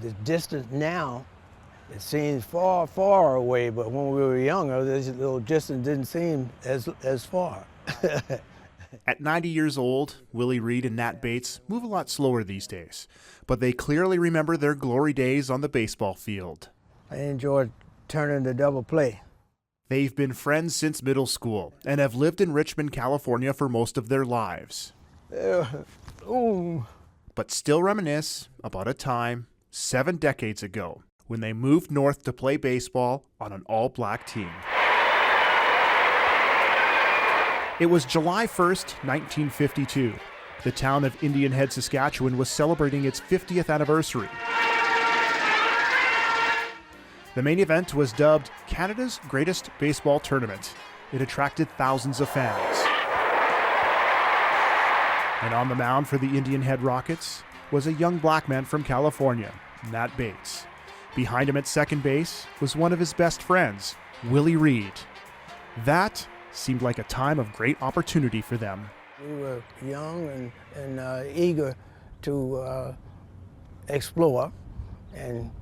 The distance now, it seems far, far away, but when we were younger, this little distance didn't seem as far. At 90 years old, Willie Reed and Nat Bates move a lot slower these days, but they clearly remember their glory days on the baseball field. I enjoyed turning the double play. They've been friends since middle school and have lived in Richmond, California for most of their lives. But still reminisce about a time 7 decades ago when they moved north to play baseball on an all-black team. It was July 1st, 1952. The town of Indian Head, Saskatchewan was celebrating its 50th anniversary. The main event was dubbed Canada's Greatest Baseball Tournament. It attracted thousands of fans. And on the mound for the Indian Head Rockets was a young black man from California, Nat Bates. Behind him at second base was one of his best friends, Willie Reed. That seemed like a time of great opportunity for them. We were young and eager to explore and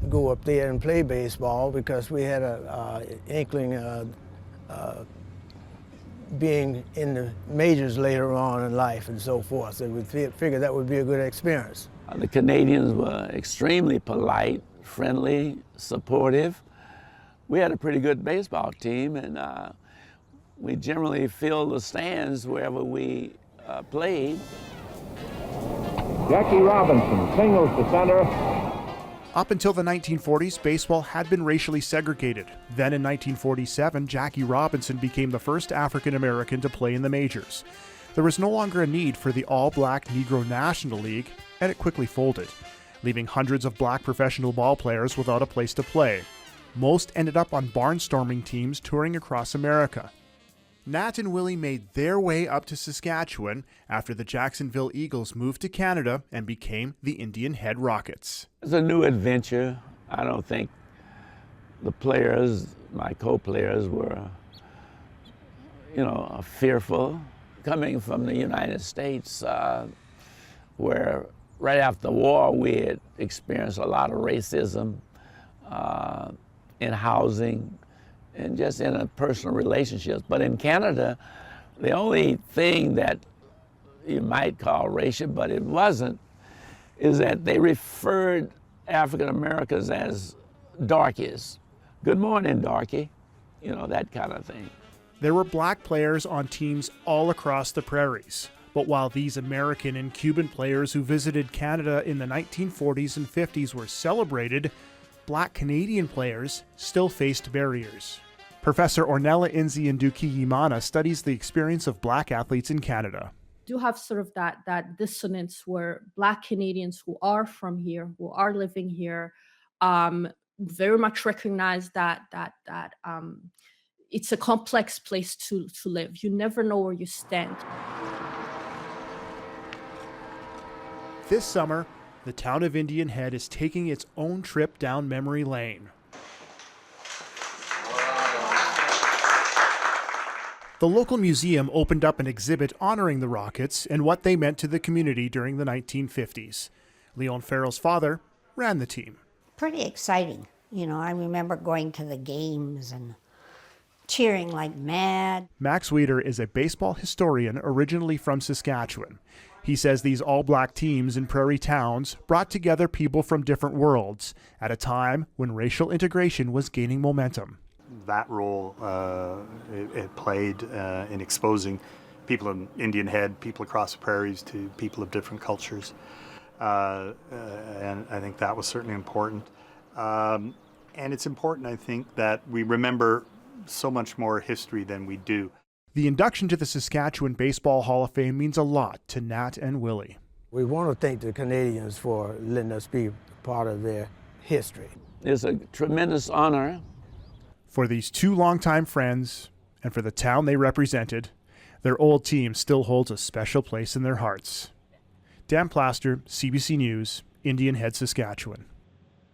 go up there and play baseball because we had an inkling being in the majors later on in life and so forth. And we figured that would be a good experience. The Canadians were extremely polite, friendly, supportive. We had a pretty good baseball team, and we generally filled the stands wherever we played. Jackie Robinson singles to center. Up until the 1940s, baseball had been racially segregated. Then in 1947, Jackie Robinson became the first African American to play in the majors. There was no longer a need for the all-black Negro National League, and it quickly folded, leaving hundreds of black professional ball players without a place to play. Most ended up on barnstorming teams touring across America. Nat and Willie made their way up to Saskatchewan after the Jacksonville Eagles moved to Canada and became the Indian Head Rockets. It's a new adventure. I don't think the players, my co-players, were, fearful. Coming from the United States, where right after the war we had experienced a lot of racism in housing, and just in personal relationships. But in Canada, the only thing that you might call racial, but it wasn't, is that they referred African Americans as darkies. Good morning, darky. That kind of thing. There were black players on teams all across the prairies. But while these American and Cuban players who visited Canada in the 1940s and 50s were celebrated, black Canadian players still faced barriers. Professor Ornella Nzianduki-Yimana studies the experience of black athletes in Canada. Do have sort of that dissonance where black Canadians who are from here, who are living here, very much recognize that it's a complex place to live. You never know where you stand. This summer, the town of Indian Head is taking its own trip down memory lane. The local museum opened up an exhibit honoring the Rockets and what they meant to the community during the 1950s. Leon Farrell's father ran the team. Pretty exciting. I remember going to the games and cheering like mad. Max Weeder is a baseball historian originally from Saskatchewan. He says these all-black teams in prairie towns brought together people from different worlds at a time when racial integration was gaining momentum. That role it played in exposing people in Indian Head, people across the prairies, to people of different cultures. And I think that was certainly important. And it's important, I think, that we remember so much more history than we do. The induction to the Saskatchewan Baseball Hall of Fame means a lot to Nat and Willie. We want to thank the Canadians for letting us be part of their history. It's a tremendous honor. For these two longtime friends and for the town they represented, their old team still holds a special place in their hearts. Dan Plaster, CBC News, Indian Head, Saskatchewan.